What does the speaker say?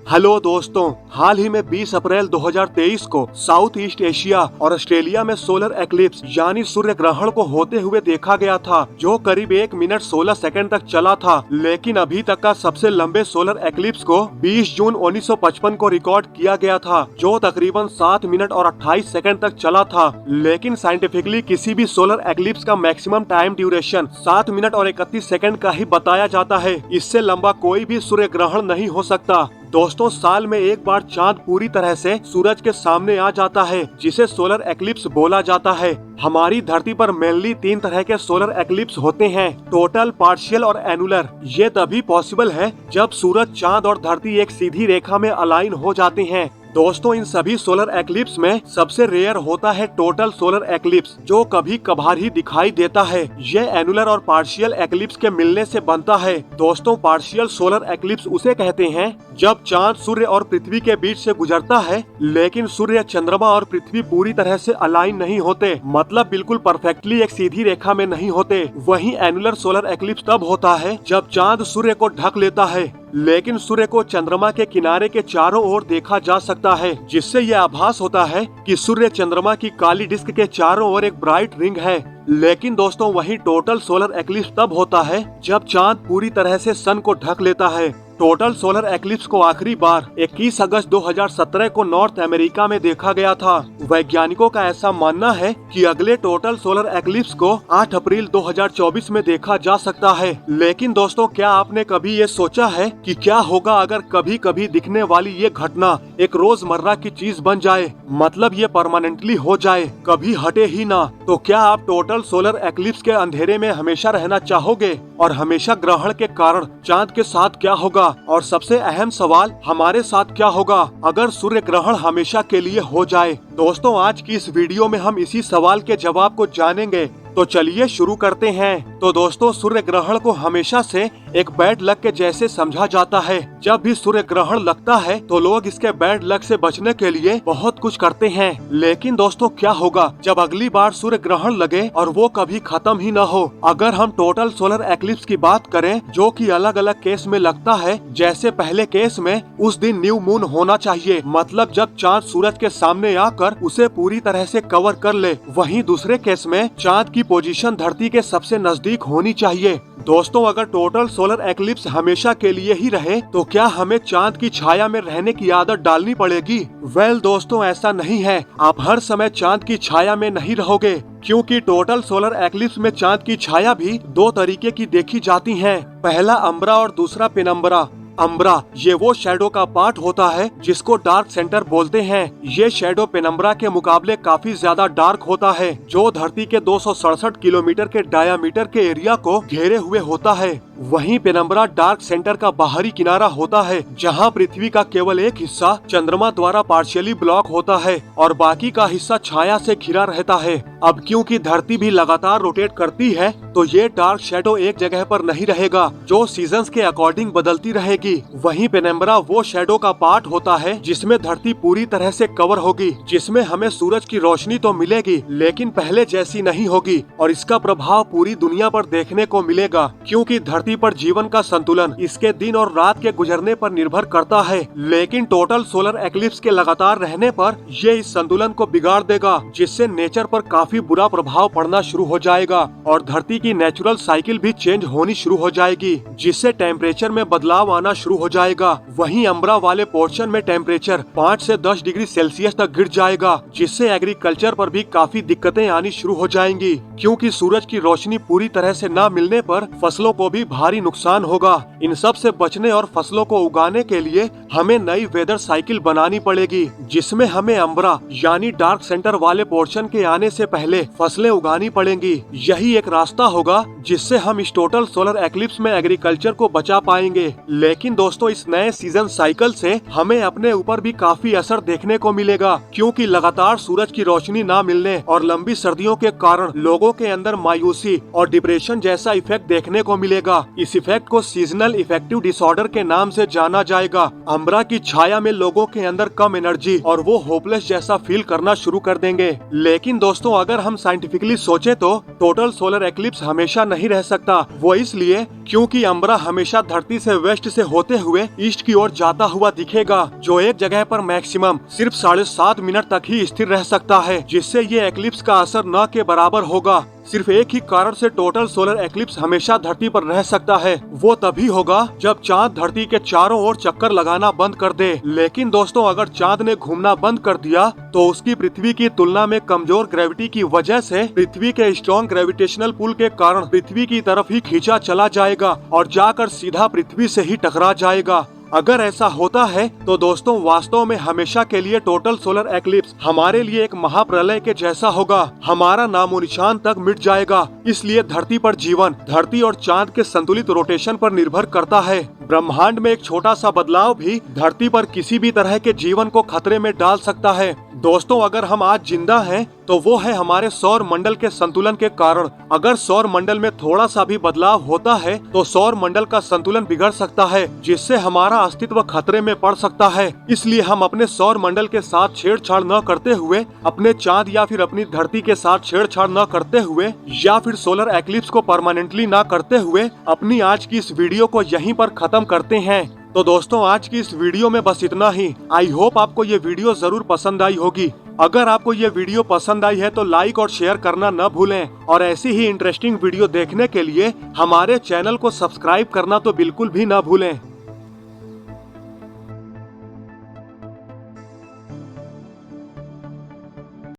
Hello दोस्तों, हाल ही में 20 अप्रैल 2023 को साउथ ईस्ट एशिया और ऑस्ट्रेलिया में सोलर एक्लिप्स यानी सूर्य ग्रहण को होते हुए देखा गया था, जो करीब 1 मिनट 16 सेकंड तक चला था। लेकिन अभी तक का सबसे लंबे सोलर एक्लिप्स को 20 जून 1955 को रिकॉर्ड किया गया था, जो तकरीबन 7 मिनट और 28 सेकंड तक चला था। लेकिन साइंटिफिकली किसी भी सोलर एक्लिप्स का मैक्सिमम टाइम ड्यूरेशन 7 मिनट और 31 सेकंड का ही बताया जाता है। इससे लंबा कोई भी सूर्य ग्रहण नहीं हो सकता। दोस्तों, साल में एक बार चांद पूरी तरह से सूरज के सामने आ जाता है, जिसे सोलर एक्लिप्स बोला जाता है। हमारी धरती पर मेनली 3 तरह के सोलर एक्लिप्स होते हैं, टोटल, पार्शियल और एनुलर। ये तभी पॉसिबल है जब सूरज, चांद और धरती एक सीधी रेखा में अलाइन हो जाते हैं। दोस्तों, इन सभी सोलर एक्लिप्स में सबसे रेयर होता है टोटल सोलर एक्लिप्स, जो कभी कभार ही दिखाई देता है। ये एनुलर और पार्शियल एक्लिप्स के मिलने से बनता है। दोस्तों, पार्शियल सोलर एक्लिप्स उसे कहते हैं जब चांद सूर्य और पृथ्वी के बीच से गुजरता है, लेकिन सूर्य, चंद्रमा और पृथ्वी पूरी तरह से अलाइन नहीं होते, मतलब बिल्कुल परफेक्टली एक सीधी रेखा में नहीं होते। वहीं एनुलर सोलर एक्लिप्स तब होता है जब चांद सूर्य को ढक लेता है, लेकिन सूर्य को चंद्रमा के किनारे के चारों ओर देखा जा सकता है, जिससे यह आभास होता है कि सूर्य चंद्रमा की काली डिस्क के चारों ओर एक ब्राइट रिंग है। लेकिन दोस्तों, वही टोटल सोलर एक्लिप्स तब होता है जब चांद पूरी तरह से सन को ढक लेता है। टोटल सोलर एक्लिप्स को आखिरी बार 21 अगस्त 2017 को नॉर्थ अमेरिका में देखा गया था। वैज्ञानिकों का ऐसा मानना है कि अगले टोटल सोलर एक्लिप्स को 8 अप्रैल 2024 में देखा जा सकता है। लेकिन दोस्तों, क्या आपने कभी ये सोचा है कि क्या होगा अगर कभी कभी दिखने वाली ये घटना एक रोजमर्रा की चीज बन जाए, मतलब ये परमानेंटली हो जाए, कभी हटे ही ना? तो क्या आप टोटल सोलर एक्लिप्स के अंधेरे में हमेशा रहना चाहोगे? और हमेशा ग्रहण के कारण चांद के साथ क्या होगा? और सबसे अहम सवाल, हमारे साथ क्या होगा अगर सूर्य ग्रहण हमेशा के लिए हो जाए? दोस्तों, आज की इस वीडियो में हम इसी सवाल के जवाब को जानेंगे। तो चलिए शुरू करते हैं। तो दोस्तों, सूर्य ग्रहण को हमेशा से एक बैड लक के जैसे समझा जाता है। जब भी सूर्य ग्रहण लगता है तो लोग इसके बैड लक से बचने के लिए बहुत कुछ करते हैं। लेकिन दोस्तों, क्या होगा जब अगली बार सूर्य ग्रहण लगे और वो कभी खत्म ही न हो? अगर हम टोटल सोलर एक्लिप्स की बात करें, जो कि अलग अलग केस में लगता है, जैसे पहले केस में उस दिन न्यू मून होना चाहिए, मतलब जब चांद सूरज के सामने आकर उसे पूरी तरह से कवर कर ले। वहीं दूसरे केस में चांद की पोजीशन धरती के सबसे नजदीक होनी चाहिए। दोस्तों, अगर टोटल सोलर एक्लिप्स हमेशा के लिए ही रहे तो क्या हमें चांद की छाया में रहने की आदत डालनी पड़ेगी? वेल दोस्तों, ऐसा नहीं है। आप हर समय चांद की छाया में नहीं रहोगे, क्योंकि टोटल सोलर एक्लिप्स में चांद की छाया भी 2 तरीके की देखी जाती है। पहला अम्ब्रा और दूसरा पेनम्ब्रा। अम्ब्रा ये वो शैडो का पार्ट होता है जिसको डार्क सेंटर बोलते हैं। ये शैडो पेनम्ब्रा के मुकाबले काफी ज्यादा डार्क होता है, जो धरती के 267 किलोमीटर के डायामीटर के एरिया को घेरे हुए होता है। वहीं पेनम्ब्रा डार्क सेंटर का बाहरी किनारा होता है, जहां पृथ्वी का केवल एक हिस्सा चंद्रमा द्वारा पार्शियली ब्लॉक होता है और बाकी का हिस्सा छाया से घिरा रहता है। अब क्योंकि धरती भी लगातार रोटेट करती है, तो ये डार्क शैडो एक जगह पर नहीं रहेगा, जो सीजन्स के अकॉर्डिंग बदलती रहेगी। वहीं पेनम्ब्रा वो शैडो का पार्ट होता है जिसमें धरती पूरी तरह से कवर होगी, जिसमें हमें सूरज की रोशनी तो मिलेगी, लेकिन पहले जैसी नहीं होगी, और इसका प्रभाव पूरी दुनिया पर देखने को मिलेगा, क्योंकि धरती पर जीवन का संतुलन इसके दिन और रात के गुजरने पर निर्भर करता है। लेकिन टोटल सोलर एक्लिप्स के लगातार रहने पर ये इस संतुलन को बिगाड़ देगा, जिससे नेचर पर काफी बुरा प्रभाव पड़ना शुरू हो जाएगा और धरती की नेचुरल साइकिल भी चेंज होनी शुरू हो जाएगी, जिससे टेम्परेचर में बदलाव आना शुरू हो जाएगा। वहीं अम्ब्रा वाले पोर्शन में टेम्परेचर 5 से 10 डिग्री सेल्सियस तक गिर जाएगा, जिससे एग्रीकल्चर पर भी काफी दिक्कतें आनी शुरू हो जाएंगी, क्योंकि सूरज की रोशनी पूरी तरह से न मिलने पर फसलों को भी भारी नुकसान होगा। इन सब से बचने और फसलों को उगाने के लिए हमें नई वेदर साइकिल बनानी पड़ेगी, जिसमें हमें अम्ब्रा यानी डार्क सेंटर वाले पोर्शन के आने से पहले फसलें उगानी पड़ेंगी। यही एक रास्ता होगा जिससे हम इस टोटल सोलर एक्लिप्स में एग्रीकल्चर को बचा पाएंगे। लेकिन दोस्तों, इस नए सीजन साइकिल से हमें अपने ऊपर भी काफी असर देखने को मिलेगा, क्योंकि लगातार सूरज की रोशनी न मिलने और लंबी सर्दियों के कारण लोगों के अंदर मायूसी और डिप्रेशन जैसा इफेक्ट देखने को मिलेगा। इस इफेक्ट को सीजनल इफेक्टिव डिसऑर्डर के नाम से जाना जाएगा। अम्बरा की छाया में लोगों के अंदर कम एनर्जी और वो होपलेस जैसा फील करना शुरू कर देंगे। लेकिन दोस्तों अगर हम साइंटिफिकली सोचे तो टोटल सोलर एक्लिप्स हमेशा नहीं रह सकता। वो इसलिए क्योंकि अम्बरा हमेशा धरती से वेस्ट से होते हुए ईस्ट की ओर जाता हुआ दिखेगा, जो एक जगह पर मैक्सिमम सिर्फ 7.5 मिनट तक ही स्थिर रह सकता है, जिससे ये एक्लिप्स का असर न के बराबर होगा। सिर्फ एक ही कारण से टोटल सोलर एक्लिप्स हमेशा धरती पर रह सकता है, वो तभी होगा जब चांद धरती के चारों ओर चक्कर लगाना बंद कर दे। लेकिन दोस्तों अगर चांद ने घूमना बंद कर दिया तो उसकी पृथ्वी की तुलना में कमजोर ग्रेविटी की वजह से पृथ्वी के स्ट्रॉन्ग ग्रेविटेशनल पुल के कारण पृथ्वी की तरफ ही खींचा चला जाएगा और जाकर सीधा पृथ्वी से ही टकरा जाएगा। अगर ऐसा होता है तो दोस्तों वास्तव में हमेशा के लिए टोटल सोलर एक्लिप्स हमारे लिए एक महाप्रलय के जैसा होगा। हमारा नामो निशान तक मिट जाएगा। इसलिए धरती पर जीवन धरती और चांद के संतुलित रोटेशन पर निर्भर करता है। ब्रह्मांड में एक छोटा सा बदलाव भी धरती पर किसी भी तरह के जीवन को खतरे में डाल सकता है। दोस्तों अगर हम आज जिंदा हैं तो वो है हमारे सौर मंडल के संतुलन के कारण। अगर सौर मंडल में थोड़ा सा भी बदलाव होता है तो सौर मंडल का संतुलन बिगड़ सकता है, जिससे हमारा अस्तित्व खतरे में पड़ सकता है। इसलिए हम अपने सौर मंडल के साथ छेड़छाड़ न करते हुए, अपने चांद या फिर अपनी धरती के साथ छेड़छाड़ न करते हुए, या फिर सोलर एक्लिप्स को परमानेंटली न करते हुए अपनी आज की इस वीडियो को यहीं पर खत्म करते हैं। तो दोस्तों आज की इस वीडियो में बस इतना ही। आई होप आपको ये वीडियो जरूर पसंद आई होगी। अगर आपको ये वीडियो पसंद आई है तो लाइक और शेयर करना न भूलें और ऐसी ही इंटरेस्टिंग वीडियो देखने के लिए हमारे चैनल को सब्सक्राइब करना तो बिल्कुल भी न भूलें।